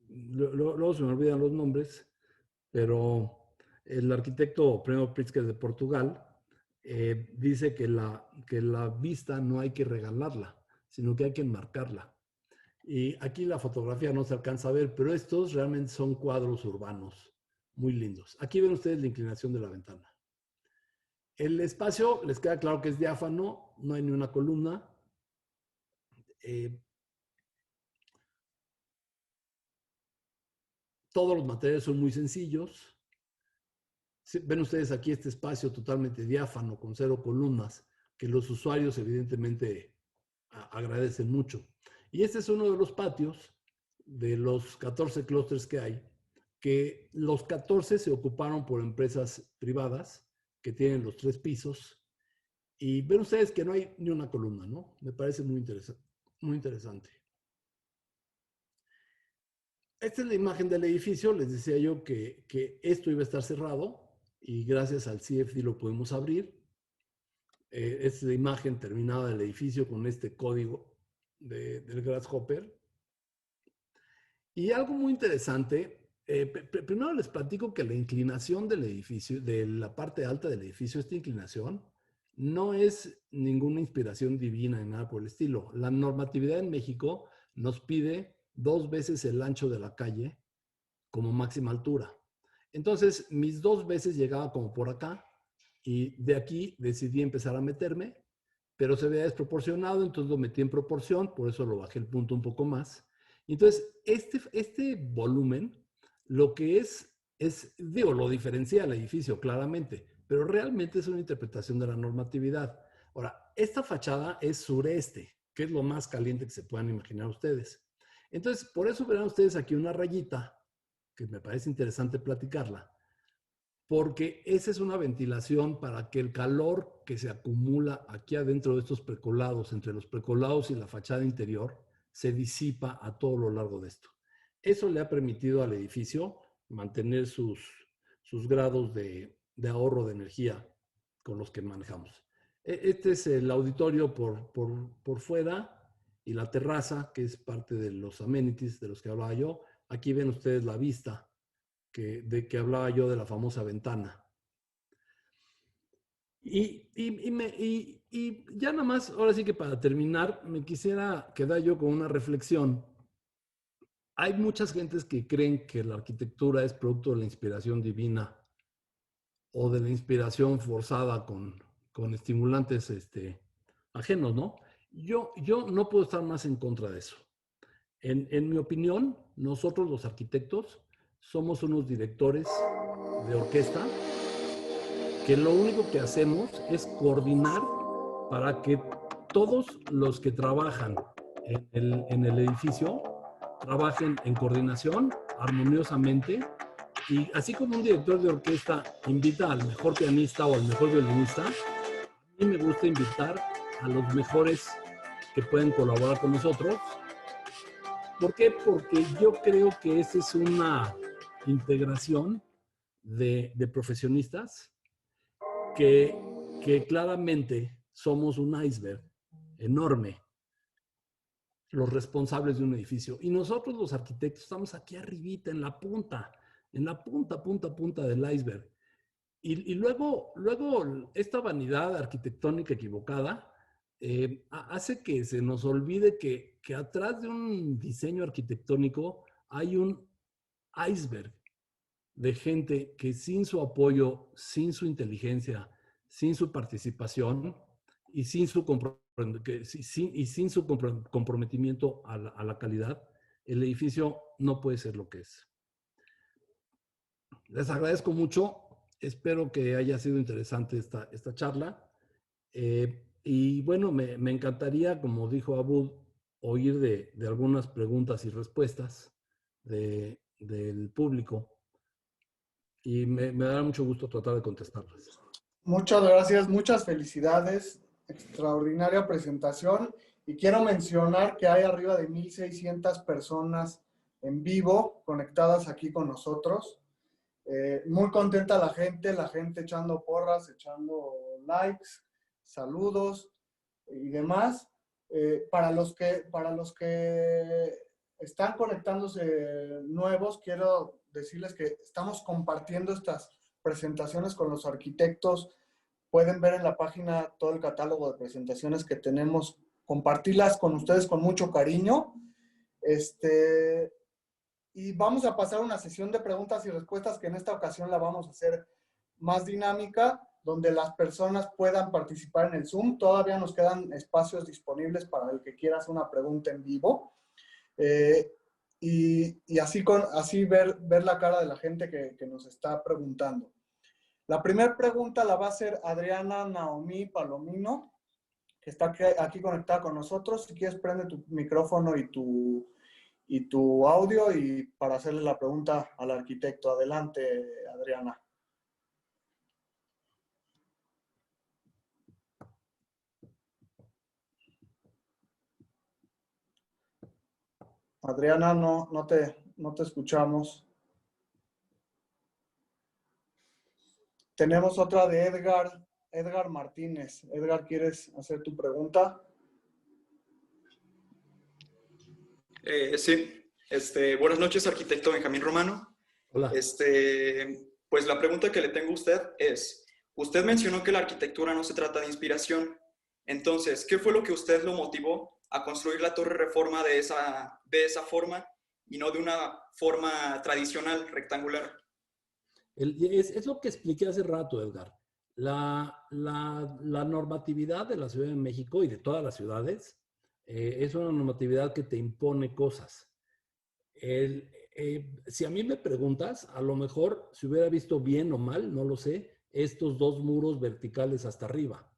S2: Luego se me olvidan los nombres, pero el arquitecto Premio Pritzker de Portugal dice que la vista no hay que regalarla, sino que hay que enmarcarla. Y aquí la fotografía no se alcanza a ver, pero estos realmente son cuadros urbanos muy lindos. Aquí ven ustedes la inclinación de la ventana. El espacio, les queda claro que es diáfano, no hay ni una columna. Todos los materiales son muy sencillos. Ven ustedes aquí este espacio totalmente diáfano, con 0 columnas, que los usuarios evidentemente agradecen mucho. Y este es uno de los patios de los 14 clústeres que hay, que los 14 se ocuparon por empresas privadas que tienen los 3 pisos. Y ven ustedes que no hay ni una columna, ¿no? Me parece muy interesante. Muy interesante. Esta es la imagen del edificio. Les decía yo que esto iba a estar cerrado y gracias al CFD lo podemos abrir. Esta es la imagen terminada del edificio con este código del Grasshopper. Y algo muy interesante, primero les platico que la inclinación del edificio, de la parte alta del edificio, esta inclinación, no es ninguna inspiración divina ni nada por el estilo. La normatividad en México nos pide 2 veces el ancho de la calle como máxima altura. Entonces, mis 2 veces llegaba como por acá y de aquí decidí empezar a meterme, pero se veía desproporcionado, entonces lo metí en proporción, por eso lo bajé el punto un poco más. Entonces, este volumen, lo que digo, lo diferencia el edificio claramente, pero realmente es una interpretación de la normatividad. Ahora, esta fachada es sureste, que es lo más caliente que se puedan imaginar ustedes. Entonces, por eso verán ustedes aquí una rayita, que me parece interesante platicarla, porque esa es una ventilación para que el calor que se acumula aquí adentro de estos precolados, entre los precolados y la fachada interior, se disipa a todo lo largo de esto. Eso le ha permitido al edificio mantener sus grados de ahorro de energía con los que manejamos. Este es el auditorio por fuera y la terraza, que es parte de los amenities de los que hablaba yo. Aquí ven ustedes la vista de que hablaba yo, de la famosa ventana. Y ya nada más, ahora sí que para terminar, me quisiera quedar yo con una reflexión. Hay muchas gentes que creen que la arquitectura es producto de la inspiración divina o de la inspiración forzada con estimulantes ajenos, ¿no? Yo no puedo estar más en contra de eso. En mi opinión, nosotros los arquitectos somos unos directores de orquesta que lo único que hacemos es coordinar para que todos los que trabajan en el edificio trabajen en coordinación, armoniosamente, y así como un director de orquesta invita al mejor pianista o al mejor violinista, a mí me gusta invitar a los mejores que pueden colaborar con nosotros. ¿Por qué? Porque yo creo que esa es una integración de profesionistas que claramente somos un iceberg enorme, los responsables de un edificio. Y nosotros los arquitectos estamos aquí arribita, en la punta del iceberg. Y luego esta vanidad arquitectónica equivocada hace que se nos olvide que atrás de un diseño arquitectónico hay un iceberg de gente que sin su apoyo, sin su inteligencia, sin su participación y sin su comprometimiento a la calidad, el edificio no puede ser lo que es. Les agradezco mucho. Espero que haya sido interesante esta charla. Y bueno, me encantaría, como dijo Abud, oír de algunas preguntas y respuestas del público. Y me dará mucho gusto tratar de contestarlas.
S1: Muchas gracias, muchas felicidades. Extraordinaria presentación. Y quiero mencionar que hay arriba de 1,600 personas en vivo conectadas aquí con nosotros. Muy contenta la gente echando porras, echando likes, saludos y demás. Para los que están conectándose nuevos, quiero decirles que estamos compartiendo estas presentaciones con los arquitectos. Pueden ver en la página todo el catálogo de presentaciones que tenemos, compartirlas con ustedes con mucho cariño. Y vamos a pasar a una sesión de preguntas y respuestas que en esta ocasión la vamos a hacer más dinámica. donde las personas puedan participar en el Zoom. Todavía nos quedan espacios disponibles para el que quiera hacer una pregunta en vivo. Y así ver la cara de la gente que nos está preguntando. La primera pregunta la va a hacer Adriana Naomi Palomino, que está aquí conectada con nosotros. Si quieres, prende tu micrófono y tu audio y para hacerle la pregunta al arquitecto. Adelante, Adriana. Adriana, no te escuchamos. Tenemos otra de Edgar Martínez. Edgar, ¿quieres hacer tu pregunta?
S3: Sí. Buenas noches, arquitecto Benjamín Romano.
S2: Hola.
S3: Pues la pregunta que le tengo a usted es, usted mencionó que la arquitectura no se trata de inspiración. Entonces, ¿qué fue lo que usted lo motivó a construir la Torre Reforma de esa forma y no de una forma tradicional, rectangular?
S2: Es lo que expliqué hace rato, Edgar. La normatividad de la Ciudad de México y de todas las ciudades es una normatividad que te impone cosas. Si a mí me preguntas, a lo mejor si hubiera visto bien o mal, no lo sé, estos dos muros verticales hasta arriba.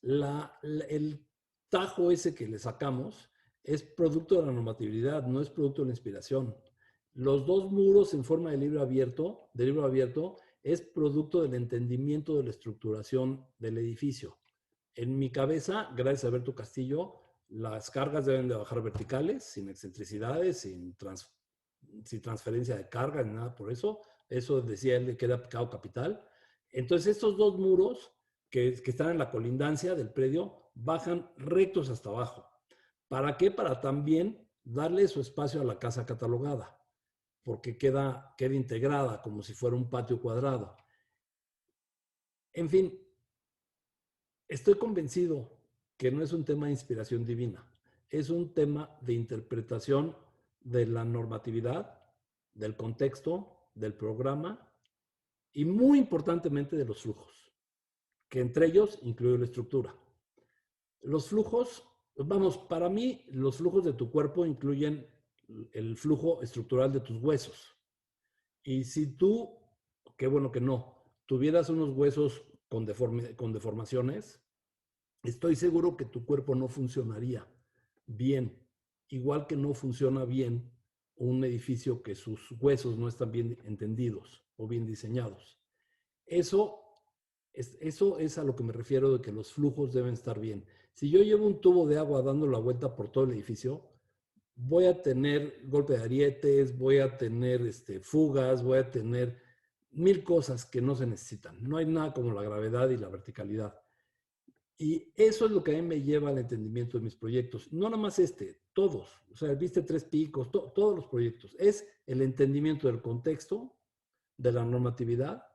S2: El tajo ese que le sacamos es producto de la normatividad, no es producto de la inspiración. Los dos muros en forma de libro abierto es producto del entendimiento de la estructuración del edificio. En mi cabeza, gracias a Alberto Castillo, las cargas deben de bajar verticales, sin excentricidades, sin transferencia de carga, ni nada por eso. Eso decía él, que era aplicado capital. Entonces, estos dos muros que están en la colindancia del predio bajan rectos hasta abajo. ¿Para qué? Para también darle su espacio a la casa catalogada, porque queda integrada como si fuera un patio cuadrado. En fin, estoy convencido que no es un tema de inspiración divina, es un tema de interpretación de la normatividad, del contexto, del programa y muy importantemente de los flujos, que entre ellos incluye la estructura. Los flujos, vamos, para mí los flujos de tu cuerpo incluyen el flujo estructural de tus huesos. Y si tú, qué bueno que no, tuvieras unos huesos con deformaciones, estoy seguro que tu cuerpo no funcionaría bien, igual que no funciona bien un edificio que sus huesos no están bien entendidos o bien diseñados. Eso es a lo que me refiero de que los flujos deben estar bien. Si yo llevo un tubo de agua dando la vuelta por todo el edificio, voy a tener golpe de arietes, voy a tener fugas, voy a tener mil cosas que no se necesitan. No hay nada como la gravedad y la verticalidad. Y eso es lo que a mí me lleva al entendimiento de mis proyectos. No nada más todos. O sea, viste Tres Picos, todos los proyectos. Es el entendimiento del contexto, de la normatividad,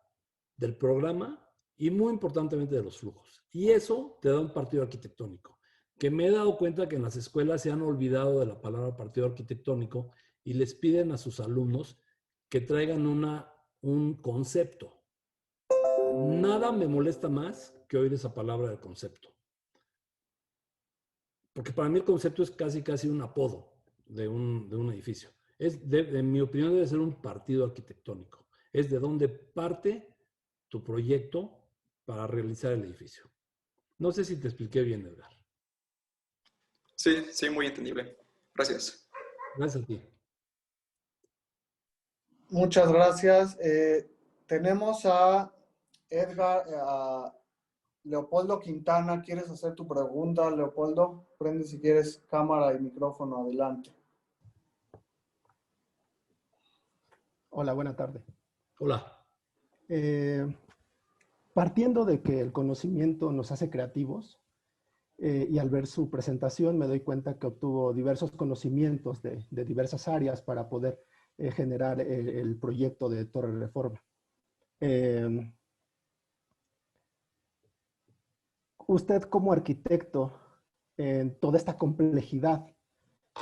S2: del programa y muy importantemente de los flujos. Y eso te da un partido arquitectónico, que me he dado cuenta que en las escuelas se han olvidado de la palabra partido arquitectónico y les piden a sus alumnos que traigan un concepto. Nada me molesta más que oír esa palabra del concepto. Porque para mí el concepto es casi un apodo de un edificio. En mi opinión, debe ser un partido arquitectónico. Es de donde parte tu proyecto para realizar el edificio. No sé si te expliqué bien, Edgar.
S3: Sí, sí, muy entendible. Gracias.
S2: Gracias a ti.
S1: Muchas gracias. Tenemos a Edgar, a Leopoldo Quintana. ¿Quieres hacer tu pregunta, Leopoldo? Prende si quieres cámara y micrófono. Adelante.
S4: Hola, buena tarde.
S2: Hola.
S4: Partiendo de que el conocimiento nos hace creativos, y al ver su presentación me doy cuenta que obtuvo diversos conocimientos de diversas áreas para poder generar el proyecto de Torre Reforma. Usted como arquitecto, en toda esta complejidad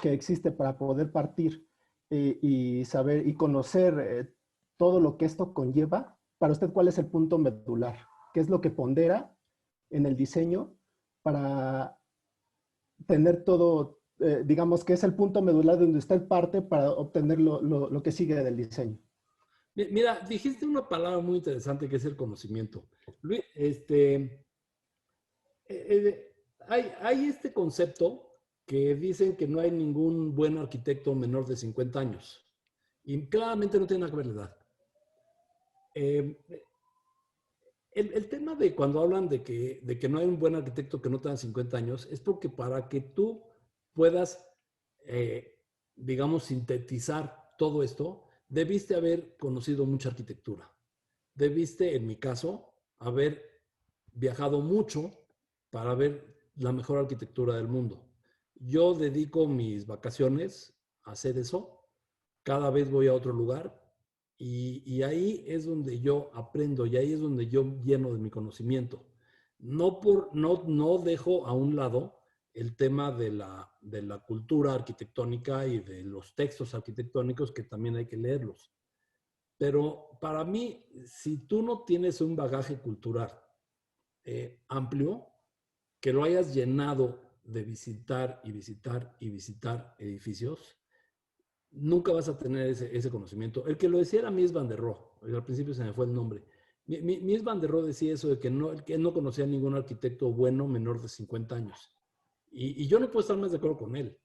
S4: que existe para poder partir y saber y conocer todo lo que esto conlleva, para usted, ¿cuál es el punto medular? qué es lo que pondera en el diseño para tener todo, digamos que es el punto medular de donde usted parte para obtener lo que sigue del diseño.
S2: Mira, dijiste una palabra muy interesante que es el conocimiento. Luis, hay este concepto que dicen que no hay ningún buen arquitecto menor de 50 años. Y claramente no tiene nada que ver la edad. El tema de cuando hablan de que no hay un buen arquitecto que no tenga 50 años es porque para que tú puedas, digamos, sintetizar todo esto, debiste haber conocido mucha arquitectura. Debiste, en mi caso, haber viajado mucho para ver la mejor arquitectura del mundo. Yo dedico mis vacaciones a hacer eso. Cada vez voy a otro lugar y ahí es donde yo aprendo y ahí es donde yo lleno de mi conocimiento. No dejo a un lado el tema de la cultura arquitectónica y de los textos arquitectónicos que también hay que leerlos. Pero para mí, si tú no tienes un bagaje cultural amplio, que lo hayas llenado de visitar y visitar y visitar edificios, nunca vas a tener ese conocimiento. El que lo decía era Mies van der Rohe, al principio se me fue el nombre. Mies van der Rohe decía eso de que él no conocía a ningún arquitecto bueno menor de 50 años. Y yo no puedo estar más de acuerdo con él.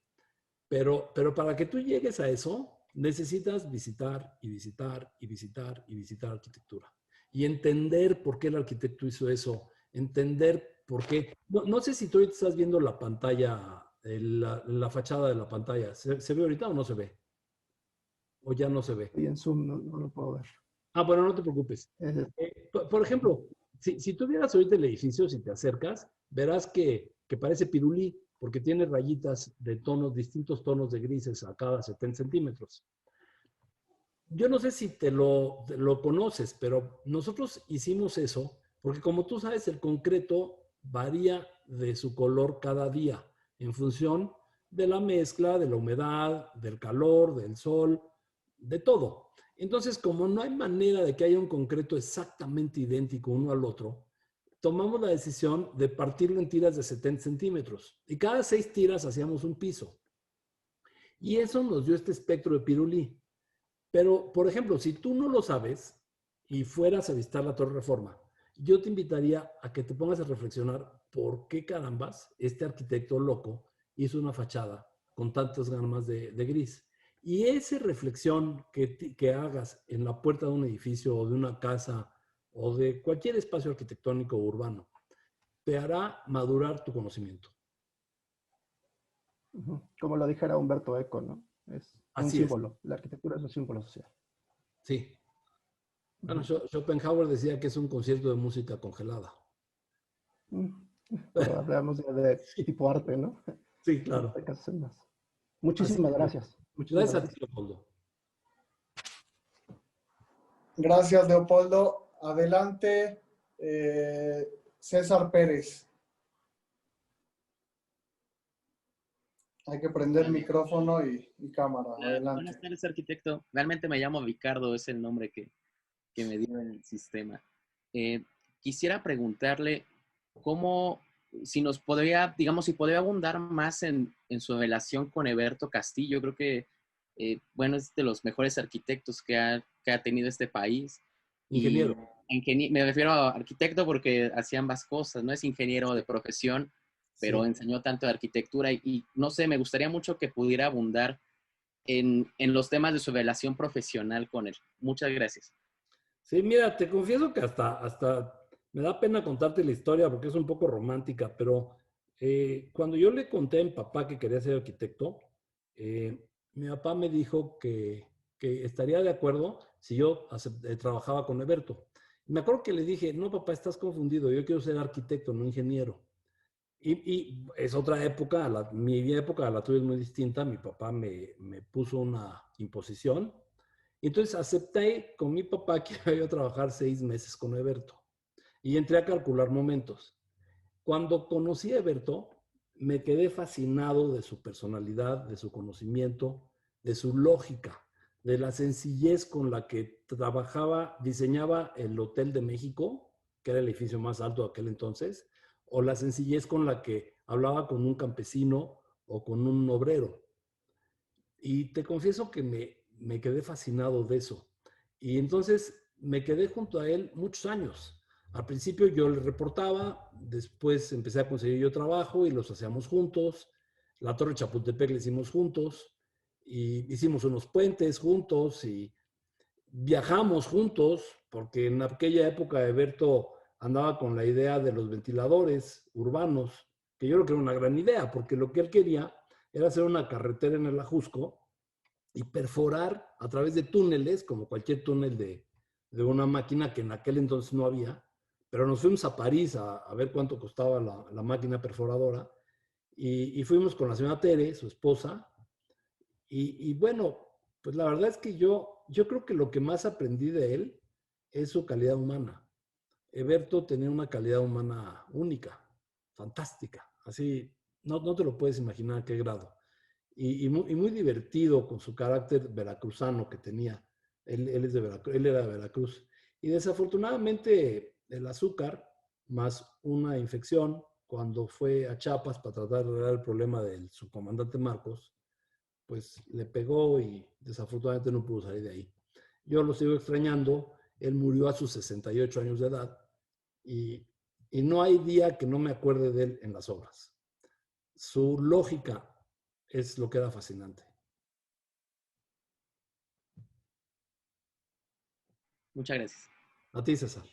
S2: Pero para que tú llegues a eso, necesitas visitar y visitar y visitar y visitar arquitectura. Y entender por qué el arquitecto hizo eso. Entender por qué. No sé si tú ahorita estás viendo la pantalla, la fachada de la pantalla. ¿Se ve ahorita o no se ve? ¿O ya no se ve?
S4: Y en Zoom no lo puedo ver.
S2: Ah, bueno, no te preocupes. Por ejemplo, si tú vieras ahorita el edificio, si te acercas, verás que parece pirulí, porque tiene rayitas de tonos, distintos tonos de grises a cada 70 centímetros. Yo no sé si te lo conoces, pero nosotros hicimos eso porque, como tú sabes, el concreto varía de su color cada día en función de la mezcla, de la humedad, del calor, del sol, de todo. Entonces, como no hay manera de que haya un concreto exactamente idéntico uno al otro, tomamos la decisión de partirlo en tiras de 70 centímetros. Y cada 6 tiras hacíamos un piso. Y eso nos dio este espectro de pirulí. Pero, por ejemplo, si tú no lo sabes y fueras a visitar la Torre Reforma, yo te invitaría a que te pongas a reflexionar por qué carambas este arquitecto loco hizo una fachada con tantas gamas de gris. Y esa reflexión que hagas en la puerta de un edificio o de una casa o de cualquier espacio arquitectónico o urbano, te hará madurar tu conocimiento.
S4: Como lo dijera Humberto Eco, ¿no? Es un símbolo. La arquitectura es un símbolo social.
S2: Sí. Bueno, Schopenhauer decía que es un concierto de música congelada.
S4: Pero hablamos de tipo arte, ¿no?
S2: Sí, claro.
S4: Muchísimas gracias.
S2: Gracias a ti, Leopoldo.
S1: Gracias, Leopoldo. Adelante, César Pérez. Hay que prender micrófono y cámara. Adelante.
S5: Buenas tardes, arquitecto. Realmente me llamo Ricardo, es el nombre que me dio el sistema. Quisiera preguntarle cómo, si nos podría, digamos, si podría abundar más en su relación con Heberto Castillo. Creo que, bueno, es de los mejores arquitectos que ha tenido este país.
S2: Ingeniero.
S5: Me refiero a arquitecto porque hacía ambas cosas, ¿no? Es ingeniero de profesión, pero
S2: sí,
S5: enseñó tanto de arquitectura y no sé, me gustaría mucho que pudiera abundar en los temas de su relación profesional con él. Muchas gracias.
S2: Sí, mira, te confieso que hasta me da pena contarte la historia porque es un poco romántica, pero cuando yo le conté a mi papá que quería ser arquitecto, mi papá me dijo que estaría de acuerdo si yo trabajaba con Heberto. Me acuerdo que le dije, no, papá, estás confundido, yo quiero ser arquitecto, no ingeniero. Y es otra época, mi época, la tuya es muy distinta. Mi papá me puso una imposición. Entonces acepté con mi papá que iba a trabajar 6 meses con Heberto. Y entré a calcular momentos. Cuando conocí a Heberto, me quedé fascinado de su personalidad, de su conocimiento, de su lógica, de la sencillez con la que trabajaba, diseñaba el Hotel de México, que era el edificio más alto de aquel entonces, o la sencillez con la que hablaba con un campesino o con un obrero. Y te confieso que me quedé fascinado de eso. Y entonces me quedé junto a él muchos años. Al principio yo le reportaba, después empecé a conseguir yo trabajo y los hacíamos juntos. La Torre Chapultepec la hicimos juntos y hicimos unos puentes juntos y viajamos juntos, porque en aquella época Eberto andaba con la idea de los ventiladores urbanos, que yo creo que era una gran idea, porque lo que él quería era hacer una carretera en el Ajusco y perforar a través de túneles, como cualquier túnel de una máquina que en aquel entonces no había, pero nos fuimos a París a ver cuánto costaba la máquina perforadora y fuimos con la señora Tere, su esposa, y bueno, pues la verdad es que yo creo que lo que más aprendí de él es su calidad humana. Eberto tenía una calidad humana única, fantástica, así no te lo puedes imaginar a qué grado. Y muy divertido con su carácter veracruzano que tenía. Él es de Veracruz, él era de Veracruz. Y desafortunadamente el azúcar, más una infección, cuando fue a Chiapas para tratar de arreglar el problema del subcomandante Marcos, pues le pegó y desafortunadamente no pudo salir de ahí. Yo lo sigo extrañando. Él murió a sus 68 años de edad y no hay día que no me acuerde de él en las obras. Su lógica es lo que era fascinante.
S5: Muchas gracias.
S2: A ti, César.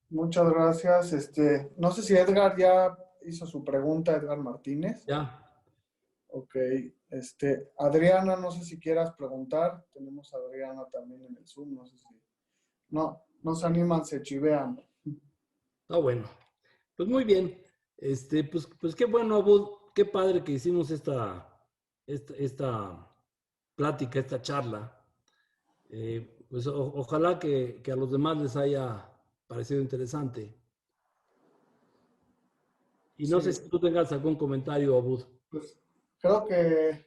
S1: Muchas gracias. No sé si Edgar ya hizo su pregunta, Edgar Martínez.
S2: Ya.
S1: Ok. Adriana, no sé si quieras preguntar. Tenemos a Adriana también en el Zoom. No sé si. No se animan, se chivean.
S2: Está bueno. Pues muy bien. Pues qué bueno, Abud. Qué padre que hicimos esta plática, esta charla. Pues ojalá que a los demás les haya parecido interesante. Y no sé si tú tengas algún comentario, Abud.
S1: Pues creo que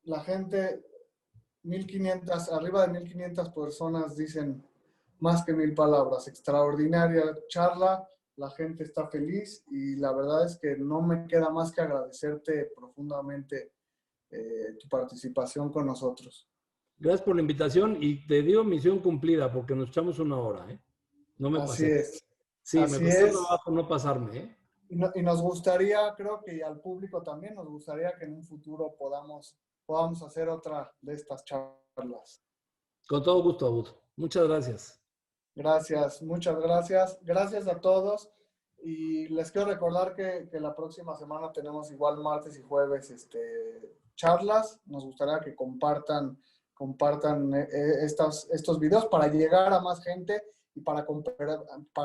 S1: la gente, 1,500, arriba de 1,500 personas dicen más que 1,000 palabras. Extraordinaria charla, la gente está feliz y la verdad es que no me queda más que agradecerte profundamente tu participación con nosotros.
S2: Gracias por la invitación y te digo misión cumplida porque nos echamos 1 hora, ¿eh? No me
S1: Así
S2: pasé.
S1: es.
S2: Sí,
S1: Así
S2: me costó
S1: es.
S2: trabajo no pasarme, ¿eh?
S1: Y nos gustaría, creo que al público también, nos gustaría que en un futuro podamos hacer otra de estas charlas.
S2: Con todo gusto, Abud. Muchas gracias.
S1: Gracias, muchas gracias. Gracias a todos. Y les quiero recordar que la próxima semana tenemos igual martes y jueves charlas. Nos gustaría que compartan estos videos para llegar a más gente y para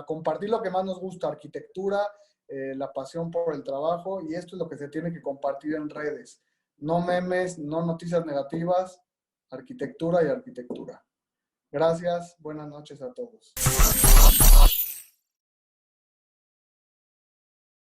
S1: compartir lo que más nos gusta, arquitectura, la pasión por el trabajo, y esto es lo que se tiene que compartir en redes. No memes, no noticias negativas, arquitectura y arquitectura. Gracias, buenas noches a todos.